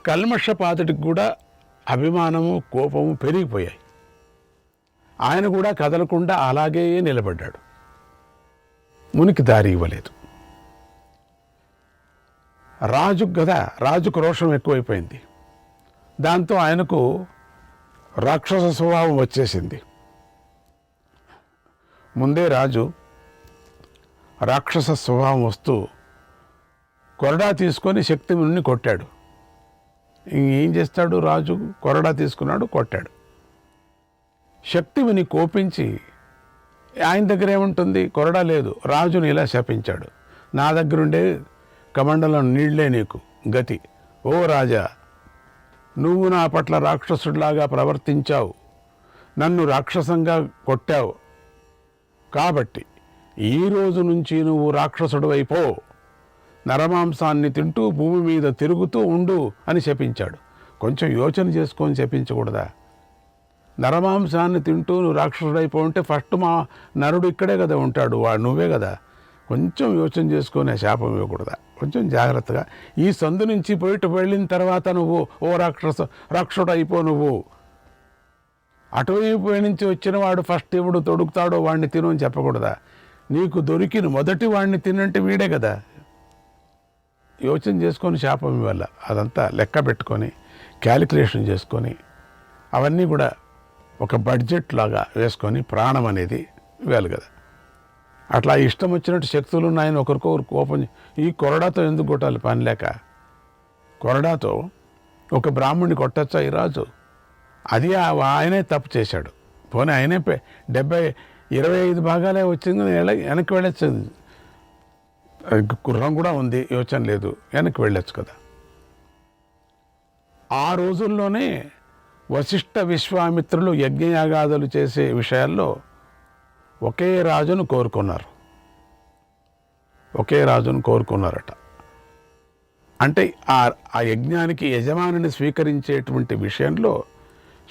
కల్మషపాతుడికి కూడా అభిమానము కోపము పెరిగిపోయాయి. ఆయన కూడా కదలకుండా అలాగే నిలబడ్డాడు. మునికి దారి ఇవ్వలేదు. రాజుకు రోషం ఎక్కువైపోయింది. దాంతో ఆయనకు రాక్షస స్వభావం వచ్చేసింది. ముందే రాజు రాక్షస స్వభావం వస్తూ కొరడా తీసుకొని శక్తిముని కొట్టాడు. ఏం చేస్తాడు రాజు? కొరడా తీసుకున్నాడు, కొట్టాడు. శక్తిముని కోపించి, ఆయన దగ్గర ఏముంటుంది, కొరడా లేదు, రాజుని ఇలా శపించాడు. నా దగ్గరుండే కమండలం నీళ్లే నీకు గతి. ఓ రాజా, నువ్వు నా పట్ల రాక్షసుడిలాగా ప్రవర్తించావు, నన్ను రాక్షసంగా కొట్టావు, కాబట్టి ఈ రోజు నుంచి నువ్వు రాక్షసుడు అయిపో, నరమాంసాన్ని తింటూ భూమి మీద తిరుగుతూ ఉండు అని శపించాడు. కొంచెం యోచన చేసుకొని శపించకూడదా? నరమాంసాన్ని తింటూ నువ్వు రాక్షసుడైపో అంటే ఫస్ట్ మా నరుడు ఇక్కడే కదా ఉంటాడు, వాడు నువ్వే కదా. కొంచెం యోచన చేసుకొని శాపం ఇవ్వకూడదా? కొంచెం జాగ్రత్తగా ఈ సందు నుంచి బయట వెళ్ళిన తర్వాత నువ్వు ఓ రాక్షసుడు అయిపో, నువ్వు అటువైపు నుంచి వచ్చిన వాడు ఫస్ట్ ఎవడు తొడుగుతాడో వాడిని తిను అని చెప్పకూడదా? నీకు దొరికిన మొదటి వాడిని తినంటే వీడే కదా. యోచన చేసుకొని శాపం ఇవ్వాలి. అదంతా లెక్క పెట్టుకొని క్యాలిక్యులేషన్ చేసుకొని అవన్నీ కూడా ఒక బడ్జెట్ లాగా వేసుకొని ప్రాణం అనేది ఇవ్వాలి కదా. అట్లా ఇష్టం వచ్చినట్టు శక్తులు ఉన్నాయని ఒకరికొకరు కోపం. ఈ కొరడాతో ఎందుకు కొట్టాలి? పని లేక కొరడాతో ఒక బ్రాహ్మణ్ణి కొట్టచ్చా ఈ రాజు? అది ఆయనే తప్పు చేశాడు. పోనీ ఆయనే 25 భాగాలే వచ్చింది, వెనక్కి వెళ్ళచ్చు. గుర్రం కూడా ఉంది, యోచన లేదు, వెనక్కి వెళ్ళొచ్చు కదా. ఆ రోజుల్లోనే వశిష్ఠ విశ్వామిత్రులు యజ్ఞయాగాదులు చేసే విషయాల్లో ఒకే రాజును కోరుకున్నారట. అంటే ఆ యజ్ఞానికి యజమానిని స్వీకరించేటువంటి విషయంలో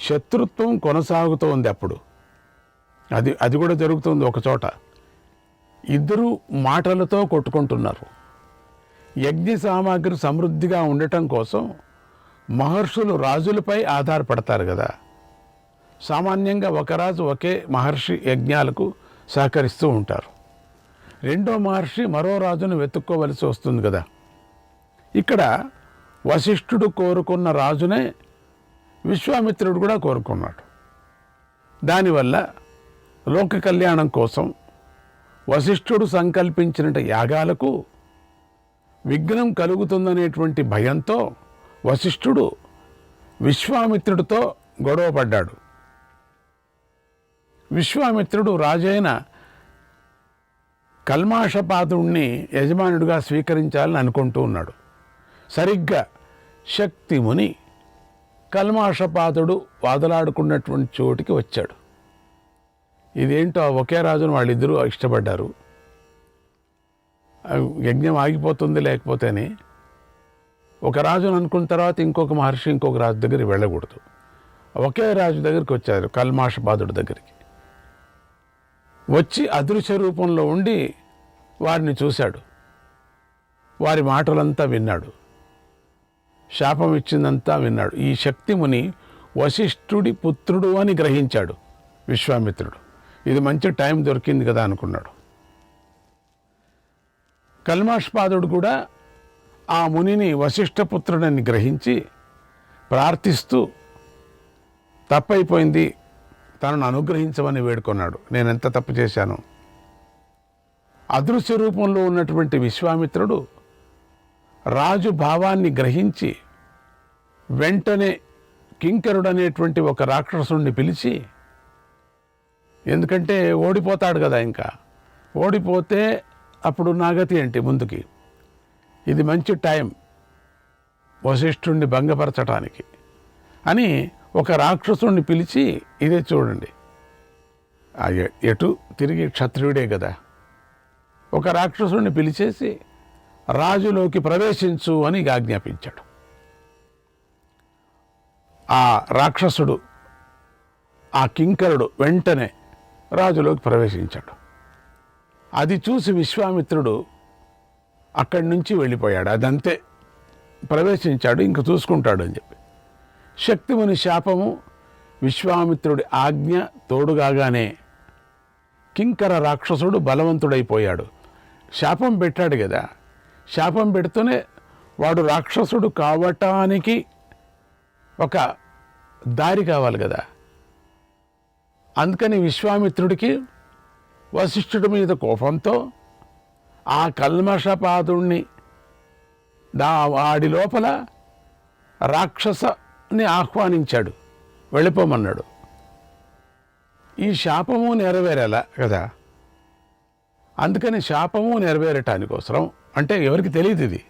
శత్రుత్వం కొనసాగుతోంది. అప్పుడు అది కూడా జరుగుతుంది. ఒక చోట ఇద్దరు మాటలతో కొట్టుకుంటున్నారు. యజ్ఞ సామాగ్రి సమృద్ధిగా ఉండటం కోసం మహర్షులు రాజులపై ఆధారపడతారు కదా. సామాన్యంగా ఒక రాజు ఒకే మహర్షి యజ్ఞాలకు సహకరిస్తూ ఉంటారు. రెండో మహర్షి మరో రాజును వెతుక్కోవలసి వస్తుంది కదా. ఇక్కడ వశిష్ఠుడు కోరుకున్న రాజునే విశ్వామిత్రుడు కూడా కోరుకున్నాడు. దానివల్ల లోక కళ్యాణం కోసం వశిష్ఠుడు సంకల్పించిన యాగాలకు విఘ్నం కలుగుతుందనేటువంటి భయంతో వశిష్ఠుడు విశ్వామిత్రుడితో గొడవపడ్డాడు. విశ్వామిత్రుడు రాజైన కల్మాషపాదుడిని యజమానుడిగా స్వీకరించాలని అనుకుంటూ ఉన్నాడు. సరిగ్గా శక్తిముని కల్మాషపాదుడు వాదలాడుకున్నటువంటి చోటికి వచ్చాడు. ఇదేంటో ఒకే రాజును వాళ్ళిద్దరూ ఇష్టపడ్డారు, యజ్ఞం ఆగిపోతుంది లేకపోతేనే. ఒక రాజును అనుకున్న తర్వాత ఇంకొక మహర్షి ఇంకొక రాజు దగ్గరికి వెళ్ళకూడదు. ఒకే రాజు దగ్గరికి వచ్చారు, కల్మాషపాదుడి దగ్గరికి వచ్చి అదృశ్య రూపంలో ఉండి వారిని చూశాడు. వారి మాటలంతా విన్నాడు, శాపం ఇచ్చిందంతా విన్నాడు. ఈ శక్తిముని వశిష్ఠుడి పుత్రుడు అని గ్రహించాడు విశ్వామిత్రుడు. ఇది మంచి టైం దొరికింది కదా అనుకున్నాడు. కల్మాషపాదుడు కూడా ఆ మునిని వశిష్ఠపుత్రుడని గ్రహించి ప్రార్థిస్తూ తప్పైపోయింది, తనను అనుగ్రహించమని వేడుకున్నాడు. నేనెంత తప్పు చేశాను. అదృశ్య రూపంలో ఉన్నటువంటి విశ్వామిత్రుడు రాజు భావాన్ని గ్రహించి వెంటనే కింకరుడనేటువంటి ఒక రాక్షసుడిని పిలిచి, ఎందుకంటే ఓడిపోతాడు కదా, ఇంకా ఓడిపోతే అప్పుడు నాగతి ఏంటి ముందుకి. ఇది మంచి టైం వశిష్ఠుడిని భంగపరచటానికి అని ఒక రాక్షసుడిని పిలిచి, ఇదే చూడండి, ఎటు తిరిగి క్షత్రియుడే కదా, ఒక రాక్షసుడిని పిలిచేసి రాజులోకి ప్రవేశించు అని ఆజ్ఞాపించాడు. ఆ రాక్షసుడు, ఆ కింకరుడు వెంటనే రాజులోకి ప్రవేశించాడు. అది చూసి విశ్వామిత్రుడు అక్కడి నుంచి వెళ్ళిపోయాడు. అదంతే, ప్రవేశించాడు, ఇంక చూసుకుంటాడు అని చెప్పి. శక్తిముని శాపము, విశ్వామిత్రుడి ఆజ్ఞ తోడుగానే కింకర రాక్షసుడు బలవంతుడైపోయాడు. శాపం పెట్టాడు కదా, శాపం పెడుతూనే వాడు రాక్షసుడు కావటానికి ఒక దారి కావాలి కదా. అందుకని విశ్వామిత్రుడికి వశిష్ఠుడి మీద కోపంతో ఆ కల్మషపాదుణ్ణి వాడి లోపల రాక్షసని ఆహ్వానించాడు, వెళ్ళిపోమన్నాడు. ఈ శాపము నెరవేరేలా కదా. అందుకని శాపము నెరవేరటానికోసరం, అంటే ఎవరికి తెలియదు ఇది,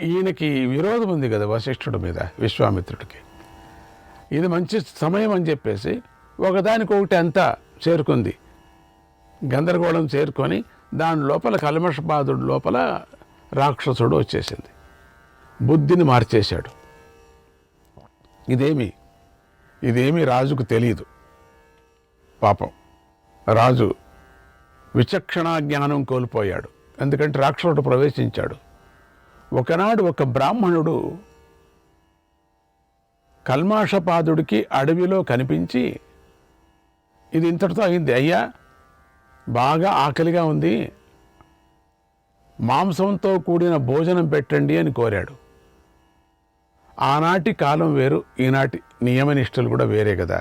ఈయనకి విరోధం ఉంది కదా వశిష్ఠుడి మీద విశ్వామిత్రుడికి. ఇది మంచి సమయం అని చెప్పేసి ఒకదానికొకటి అంతా చేరుకుంది, గందరగోళం చేరుకొని దాని లోపల కల్మషపాదుడి లోపల రాక్షసుడు వచ్చేసింది, బుద్ధిని మార్చేశాడు. ఇదేమీ రాజుకు తెలియదు. పాపం రాజు విచక్షణా జ్ఞానం కోల్పోయాడు. ఎందుకంటే రాక్షసుడు ప్రవేశించాడు. ఒకనాడు ఒక బ్రాహ్మణుడు కల్మాషపాదుడికి అడవిలో కనిపించి, ఇది ఇంతటితో అయింది అయ్యా, బాగా ఆకలిగా ఉంది, మాంసంతో కూడిన భోజనం పెట్టండి అని కోరాడు. ఆనాటి కాలం వేరు, ఈనాటి నియమనిష్టలు కూడా వేరే కదా.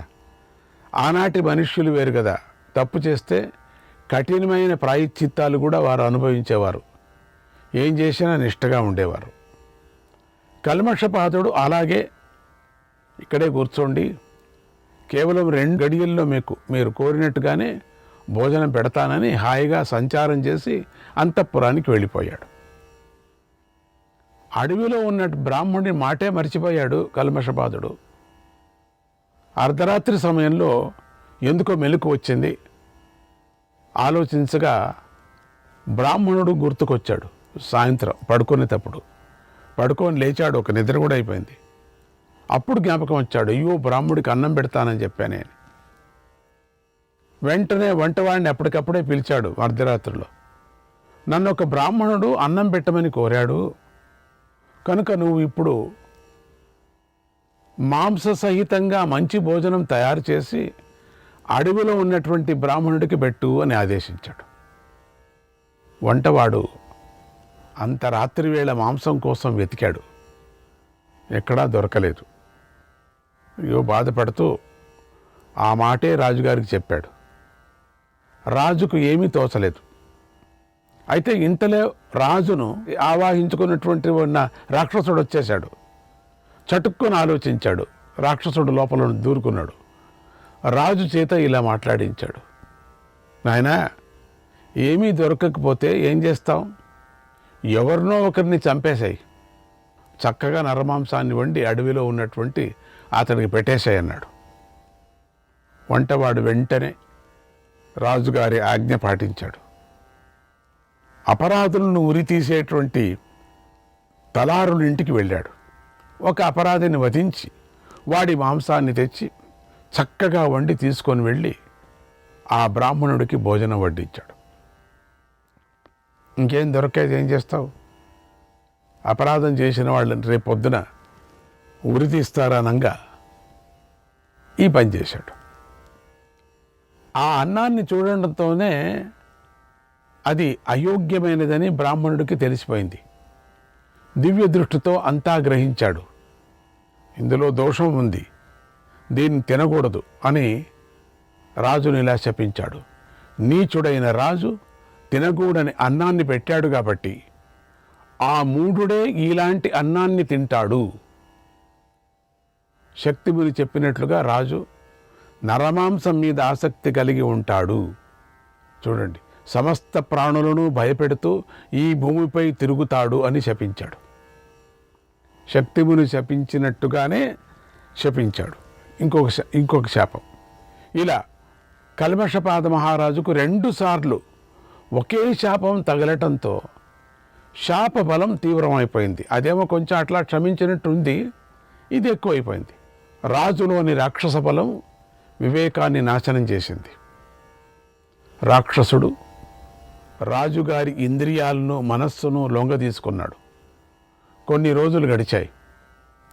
ఆనాటి మనుష్యులు వేరు కదా. తప్పు చేస్తే కఠినమైన ప్రాయశ్చిత్తాలు కూడా వారు అనుభవించేవారు, ఏం చేసినా నిష్టగా ఉండేవారు. కల్మషపాదుడు అలాగే ఇక్కడే కూర్చోండి, కేవలం 2 గడియల్లో మీరు కోరినట్టుగానే భోజనం పెడతానని హాయిగా సంచారం చేసి అంతఃపురానికి వెళ్ళిపోయాడు. అడవిలో ఉన్న బ్రాహ్మణుడి మాటే మర్చిపోయాడు కల్మషపాదుడు. అర్ధరాత్రి సమయంలో ఎందుకో మెలకు వచ్చింది. ఆలోచించగా బ్రాహ్మణుడు గుర్తుకొచ్చాడు. సాయంత్రం పడుకొని లేచాడు, ఒక నిద్ర కూడా అయిపోయింది. అప్పుడు జ్ఞాపకం వచ్చాడు, అయ్యో బ్రాహ్మడికి అన్నం పెడతానని చెప్పానే. వెంటనే వంటవాడిని అప్పటికప్పుడే పిలిచాడు అర్ధరాత్రిలో. నన్ను ఒక బ్రాహ్మణుడు అన్నం పెట్టమని కోరాడు, కనుక నువ్వు ఇప్పుడు మాంససహితంగా మంచి భోజనం తయారు చేసి అడవిలో ఉన్నటువంటి బ్రాహ్మణుడికి పెట్టు అని ఆదేశించాడు. వంటవాడు అంత రాత్రి వేళ మాంసం కోసం వెతికాడు, ఎక్కడా దొరకలేదు. అయ్యో బాధపడుతూ ఆ మాటే రాజుగారికి చెప్పాడు. రాజుకు ఏమీ తోచలేదు. అయితే ఇంతలో రాజును ఆవాహించుకున్నటువంటి ఉన్న రాక్షసుడు వచ్చేశాడు. చటుక్కుని ఆలోచించాడు, రాక్షసుడు లోపల దూరుకున్నాడు. రాజు చేత ఇలా మాట్లాడించాడు, నాయనా ఏమీ దొరకకపోతే ఏం చేస్తాం, ఎవరినో ఒకరిని చంపేశాయి, చక్కగా నరమాంసాన్ని వండి అడవిలో ఉన్నటువంటి అతడికి పెట్టేశాయి అన్నాడు. వంటవాడు వెంటనే రాజుగారి ఆజ్ఞ పాటించాడు. అపరాధులను ఉరి తీసేటువంటి తలారుల ఇంటికి వెళ్ళాడు. ఒక అపరాధిని వధించి వాడి మాంసాన్ని తెచ్చి చక్కగా వండి తీసుకొని వెళ్ళి ఆ బ్రాహ్మణుడికి భోజనం వడ్డించాడు. ఇంకేం దొరకేది ఏం చేస్తావు, అపరాధం చేసిన వాళ్ళని రేపొద్దున ఉరి తీస్తారనంగా ఈ పని చేశాడు. ఆ అన్నాన్ని చూడడంతోనే అది అయోగ్యమైనదని బ్రాహ్మణుడికి తెలిసిపోయింది. దివ్య దృష్టితో అంతా గ్రహించాడు, ఇందులో దోషం ఉంది, దీన్ని తినకూడదు అని రాజుని ఇలా శపించాడు. నీచుడైన రాజు తినకూడని అన్నాన్ని పెట్టాడు కాబట్టి ఆ మూఢుడే ఇలాంటి అన్నాన్ని తింటాడు. శక్తిముని చెప్పినట్లుగా రాజు నరమాంసం మీద ఆసక్తి కలిగి ఉంటాడు. చూడండి, సమస్త ప్రాణులను భయపెడుతూ ఈ భూమిపై తిరుగుతాడు అని శపించాడు. శక్తిముని శపించినట్టుగానే శపించాడు. ఇంకొక శాపం. ఇలా కల్మషపాద మహారాజుకు 2 సార్లు ఒకే శాపం తగలటంతో శాప బలం తీవ్రమైపోయింది. అదేమో కొంచెం అట్లా క్షమించినట్టు ఉంది, ఇది ఎక్కువైపోయింది. రాజులోని రాక్షస బలం వివేకాన్ని నాశనం చేసింది. రాక్షసుడు రాజుగారి ఇంద్రియాలను మనస్సును లొంగ తీసుకున్నాడు. కొన్ని రోజులు గడిచాయి.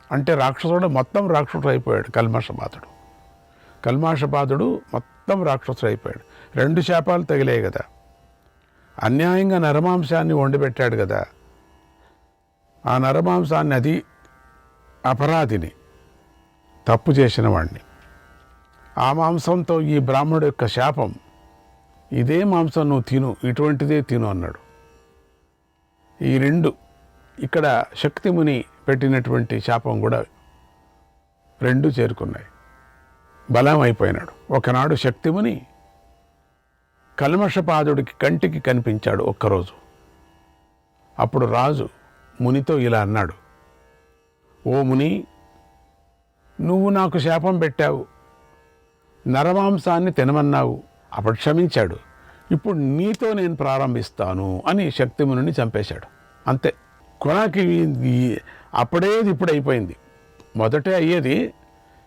అంటే రాక్షసుడు మొత్తం రాక్షసుడు అయిపోయాడు. కల్మాషపాదుడు మొత్తం రాక్షసుడు అయిపోయాడు. 2 శాపాలు తగిలాయి కదా. అన్యాయంగా నరమాంసాన్ని వండిపెట్టాడు కదా. ఆ నరమాంసాన్ని, అది అపరాధిని, తప్పు చేసిన వాడిని, ఆ మాంసంతో ఈ బ్రాహ్మణుడు యొక్క శాపం, ఇదే మాంసం నువ్వు తిను, ఇటువంటిదే తిను అన్నాడు. ఈ 2 ఇక్కడ శక్తిముని పెట్టినటువంటి శాపం కూడా 2 చేరుకున్నాయి. బలం అయిపోయినాడు. ఒకనాడు శక్తిముని కల్మషపాదుడికి కంటికి కనిపించాడు ఒక్కరోజు. అప్పుడు రాజు మునితో ఇలా అన్నాడు, ఓ ముని, నువ్వు నాకు శాపం పెట్టావు, నరమాంసాన్ని తినమన్నావు, అప్పుడు క్షమించాడు. ఇప్పుడు నీతో నేను ప్రారంభిస్తాను అని శక్తిమునిని చంపేశాడు. అంతే. కొనాకి అప్పుడేది ఇప్పుడు అయిపోయింది. మొదటే అయ్యేది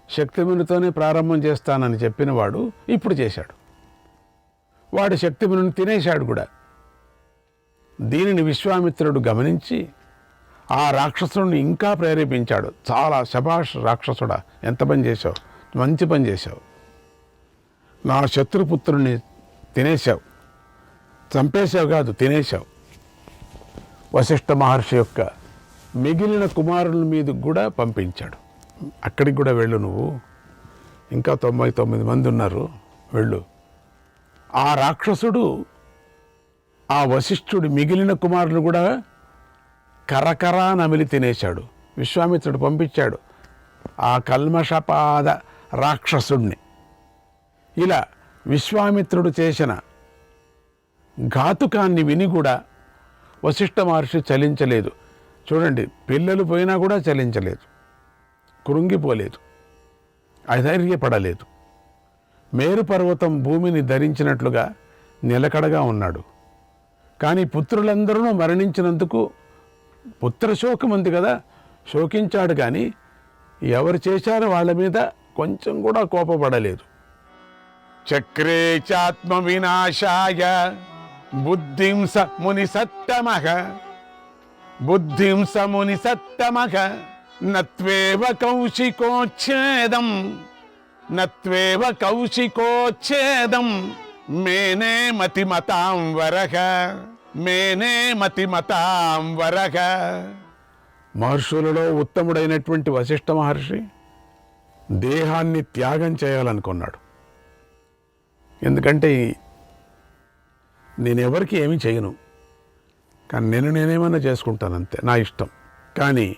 శక్తిమునితోనే ప్రారంభం చేస్తానని చెప్పిన వాడు ఇప్పుడు చేశాడు. వాడు శక్తిమునిని తినేశాడు కూడా. దీనిని విశ్వామిత్రుడు గమనించి ఆ రాక్షసుడిని ఇంకా ప్రేరేపించాడు. చాలా శభాష్ రాక్షసుడా, ఎంత పని చేశావు, మంచి పని చేశావు, నా శత్రుపుత్రుని తినేశావు, చంపేశావు కాదు, తినేశావు. వశిష్ఠ మహర్షి యొక్క మిగిలిన కుమారుల మీద కూడా పంపించాడు. అక్కడికి కూడా వెళ్ళు, నువ్వు ఇంకా 99 మంది ఉన్నారు, వెళ్ళు. ఆ రాక్షసుడు ఆ వశిష్ఠుడి మిగిలిన కుమారులు కూడా కరకరా నమిలి తినేశాడు. విశ్వామిత్రుడు పంపించాడు ఆ కల్మషపాద రాక్షసుడిని. ఇలా విశ్వామిత్రుడు చేసిన ఘాతుకాన్ని విని కూడా వశిష్ఠ మహర్షి చలించలేదు. చూడండి, పిల్లలు పోయినా కూడా చలించలేదు, కృంగిపోలేదు, అధైర్యపడలేదు. మేరు పర్వతం భూమిని ధరించినట్లుగా నిలకడగా ఉన్నాడు. కానీ పుత్రులందరూ మరణించినందుకు పుత్రశోకం ఉంది కదా, శోకించాడు. కానీ ఎవరు చేశారో వాళ్ళ మీద కొంచెం కూడా కోపపడలేదు. చక్రే చాత్మ వినాశాయ బుద్ధింస ముని సత్తమః, బుద్ధింస ముని సత్తమః, నత్వేవ కౌశికోచ్ఛేదం, నత్వేవ కౌశికోచ్ఛేదం, మేనే మతిమతాం వరః, మేనే మతిమతాం వరః. మహర్షులలో ఉత్తముడైనటువంటి వశిష్ఠ మహర్షి దేహాన్ని త్యాగం చేయాలనుకున్నాడు. ఎందుకంటే నేనెవరికి ఏమీ చేయను, కానీ నేనేమన్నా చేసుకుంటాను, అంతే, నా ఇష్టం. కానీ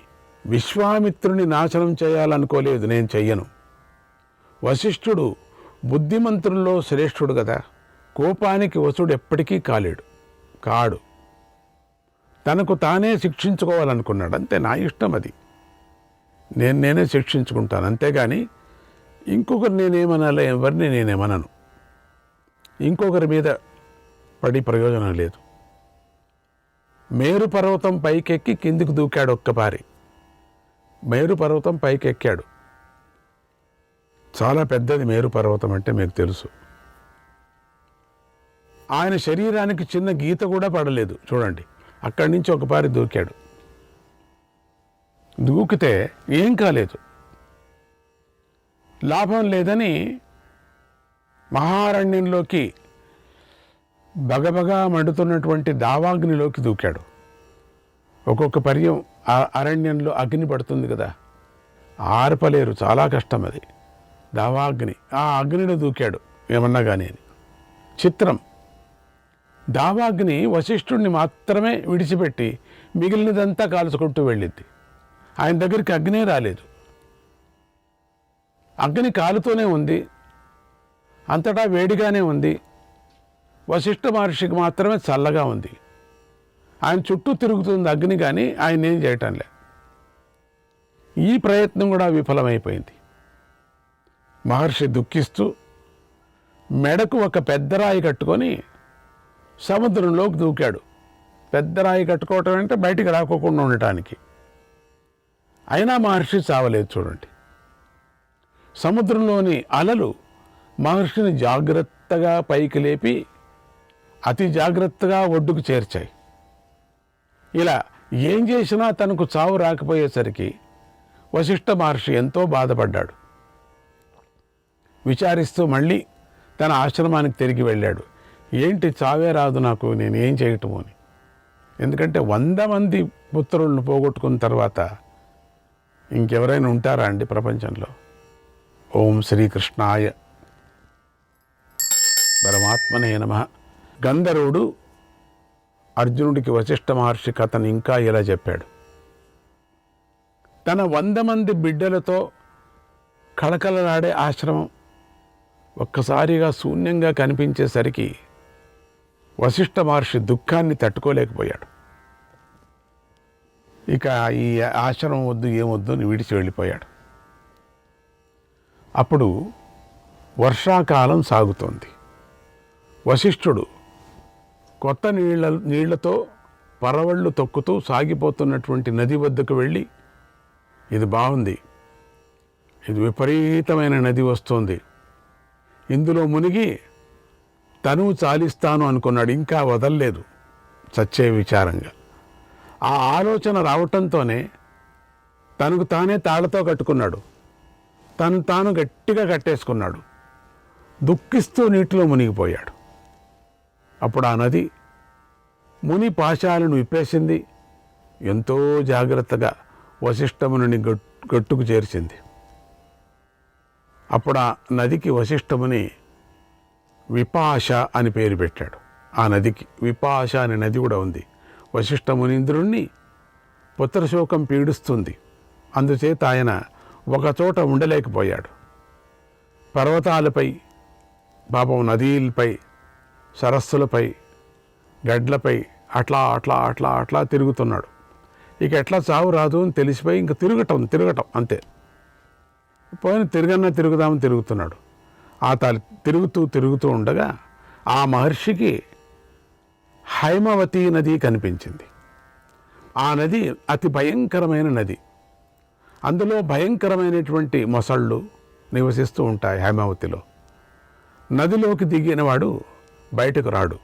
విశ్వామిత్రుని నాశనం చేయాలనుకోలేదు, నేను చెయ్యను. వశిష్ఠుడు బుద్ధిమంతుల్లో శ్రేష్ఠుడు కదా, కోపానికి వసుడు ఎప్పటికీ కాడు. తనకు తానే శిక్షించుకోవాలనుకున్నాడు, అంతే, నా ఇష్టం అది, నేనే శిక్షించుకుంటాను. అంతేగాని ఇంకొకరు నేనేమనాలి, ఎవరిని నేనేమనను. ఇంకొకరి మీద పడి ప్రయోజనం లేదు. మేరు పర్వతం పైకెక్కి కిందికి దూకాడు ఒక్కపారి. మేరు పర్వతం పైకెక్కాడు. చాలా పెద్దది మేరు పర్వతం అంటే మీకు తెలుసు. ఆయన శరీరానికి చిన్న గీత కూడా పడలేదు. చూడండి, అక్కడి నుంచి ఒకపారి దూకాడు. దూకితే ఏం కాలేదు. లాభం లేదని మహారణ్యంలోకి, బగబగా మండుతున్నటువంటి దావాగ్నిలోకి దూకాడు. ఒక్కొక్క పర్యం అరణ్యంలో అగ్ని పడుతుంది కదా, ఆర్పలేరు, చాలా కష్టం అది, దావాగ్ని. ఆ అగ్నిలో దూకాడు ఏమన్నా కానీ. చిత్రం, దావాగ్ని వశిష్ఠుడిని మాత్రమే విడిచిపెట్టి మిగిలినదంతా కాల్చుకుంటూ వెళ్ళింది. ఆయన దగ్గరికి అగ్నే రాలేదు. అగ్ని కాలుతూనే ఉంది, అంతటా వేడిగానే ఉంది. వశిష్ఠ మహర్షికి మాత్రమే చల్లగా ఉంది. ఆయన చుట్టూ తిరుగుతుంది అగ్ని, కానీ ఆయన ఏం చేయటంలే. ఈ ప్రయత్నం కూడా విఫలమైపోయింది. మహర్షి దుఃఖిస్తూ మెడకు ఒక పెద్ద రాయి కట్టుకొని సముద్రంలోకి దూకాడు. పెద్ద రాయి కట్టుకోవటం అంటే బయటికి రాకోకుండా ఉండటానికి. అయినా మహర్షి చావలేదు. చూడండి, సముద్రంలోని అలలు మహర్షిని జాగ్రత్తగా పైకి లేపి అతి జాగ్రత్తగా ఒడ్డుకు చేర్చాయి. ఇలా ఏం చేసినా తనకు చావు రాకపోయేసరికి వశిష్ఠ మహర్షి ఎంతో బాధపడ్డాడు. విచారిస్తూ మళ్ళీ తన ఆశ్రమానికి తిరిగి వెళ్ళాడు. ఏంటి చావే రాదు నాకు, నేనేం చేయటము అని. ఎందుకంటే 100 మంది పుత్రులను పోగొట్టుకున్న తర్వాత ఇంకెవరైనా ఉంటారా అండి ప్రపంచంలో? ఓం శ్రీకృష్ణాయ పరమాత్మనే నమః. గంధర్వుడు అర్జునుడికి వశిష్ఠ మహర్షి కథను ఇంకా ఇలా చెప్పాడు. తన 100 మంది బిడ్డలతో కళకళలాడే ఆశ్రమం ఒక్కసారిగా శూన్యంగా కనిపించేసరికి వశిష్ఠ మహర్షి దుఃఖాన్ని తట్టుకోలేకపోయాడు. ఇక ఈ ఆశ్రమం వద్దు, ఏమొద్దు అని విడిచి వెళ్ళిపోయాడు. అప్పుడు వర్షాకాలం సాగుతోంది. వశిష్ఠుడు కొత్త నీళ్లతో పరవళ్ళు తొక్కుతూ సాగిపోతున్నటువంటి నది వద్దకు వెళ్ళి, ఇది బాగుంది, ఇది విపరీతమైన నది వస్తుంది, ఇందులో మునిగి తనువు చాలిస్తాను అనుకున్నాడు. ఇంకా వదల్లేదు చచ్చే విచారంగా. ఆ ఆలోచన రావటంతోనే తనకు తానే తాళతో కట్టుకున్నాడు. తను తాను గట్టిగా కట్టేసుకున్నాడు. దుఃఖిస్తూ నీటిలో మునిగిపోయాడు. అప్పుడు ఆ నది ముని పాశాలను విప్పేసింది. ఎంతో జాగ్రత్తగా వశిష్ఠముని గట్టుకు చేర్చింది. అప్పుడు ఆ నదికి వశిష్ఠముని విపాశ అని పేరు పెట్టాడు. ఆ నదికి విపాశ అనే నది కూడా ఉంది. వశిష్ఠ మునీంద్రుణ్ణి పుత్రశోకం పీడిస్తుంది. అందుచేత ఆయన ఒకచోట ఉండలేకపోయాడు. పర్వతాలపై, పాపం నదీలపై, సరస్సులపై, గడ్లపై అట్లా అట్లా అట్లా అట్లా తిరుగుతున్నాడు. ఇక ఎట్లా చావు రాదు అని తెలిసిపోయి ఇంక తిరగటం అంతే. పోయిన తిరుగుదామని తిరుగుతున్నాడు. తిరుగుతూ ఉండగా ఆ మహర్షికి హైమవతి నది కనిపించింది. ఆ నది అతి భయంకరమైన నది. అందులో భయంకరమైనటువంటి మొసళ్ళు నివసిస్తూ ఉంటాయి హైమావతిలో. నదిలోకి దిగినవాడు బయటకు రాడు.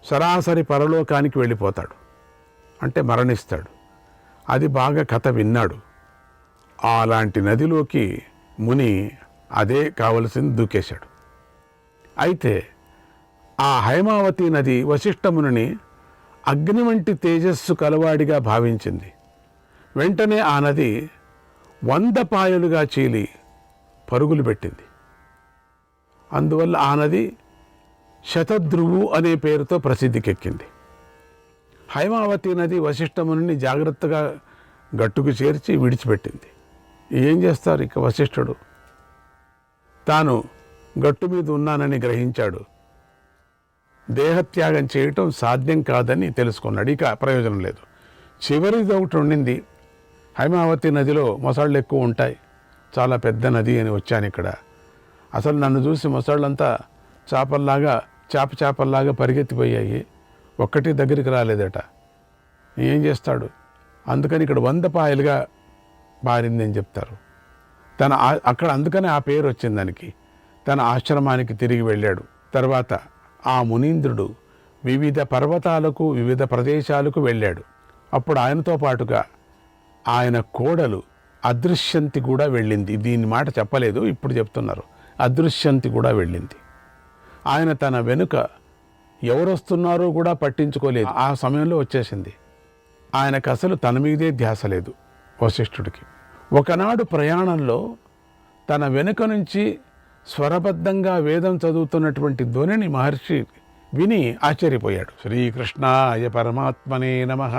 సరాసరి పరలోకానికి వెళ్ళిపోతాడు, అంటే మరణిస్తాడు. అది బాగా కథ విన్నాడు. అలాంటి నదిలోకి ముని అదే కావలసింది దూకేశాడు. అయితే ఆ హైమావతి నది వశిష్ఠముని అగ్ని వంటి తేజస్సు కలవాడిగా భావించింది. వెంటనే ఆ నది 100 పాయలుగా చీలి పరుగులు పెట్టింది. అందువల్ల ఆ నది శతధ్రువు అనే పేరుతో ప్రసిద్ధికెక్కింది. హైమావతి నది వశిష్ఠముని జాగ్రత్తగా గట్టుకు చేర్చి విడిచిపెట్టింది. ఏం చేస్తారు ఇక వశిష్ఠుడు? తాను గట్టు మీద ఉన్నానని గ్రహించాడు. దేహత్యాగం చేయటం సాధ్యం కాదని తెలుసుకున్నాడు. ఇక ప్రయోజనం లేదు. చివరిది ఒకటి ఉండింది. హైమావతి నదిలో మొసళ్ళు ఎక్కువ ఉంటాయి, చాలా పెద్ద నది అని వచ్చాను ఇక్కడ. అసలు నన్ను చూసి మొసళ్ళంతా చేపల్లాగా పరిగెత్తిపోయాయి. ఒక్కటి దగ్గరికి రాలేదట. ఏం చేస్తాడు? అందుకని ఇక్కడ 100 పాయలుగా బారిందని చెప్తారు. అక్కడ అందుకని ఆ పేరు వచ్చింది దానికి. తన ఆశ్రమానికి తిరిగి వెళ్ళాడు. తర్వాత ఆ మునీంద్రుడు వివిధ పర్వతాలకు, వివిధ ప్రదేశాలకు వెళ్ళాడు. అప్పుడు ఆయనతో పాటుగా ఆయన కోడలు అదృశ్యంతి కూడా వెళ్ళింది. దీని మాట చెప్పలేదు, ఇప్పుడు చెప్తున్నారు. అదృశ్యంతి కూడా వెళ్ళింది. ఆయన తన వెనుక ఎవరొస్తున్నారో కూడా పట్టించుకోలేదు. ఆ సమయంలో వచ్చేసింది. ఆయనకు అసలు తన మీదే ధ్యాస లేదు వశిష్ఠుడికి. ఒకనాడు ప్రయాణంలో తన వెనుక నుంచి స్వరబద్ధంగా వేదం చదువుతున్నటువంటి ధ్వనిని మహర్షి విని ఆశ్చర్యపోయాడు. శ్రీకృష్ణాయ పరమాత్మనే నమః.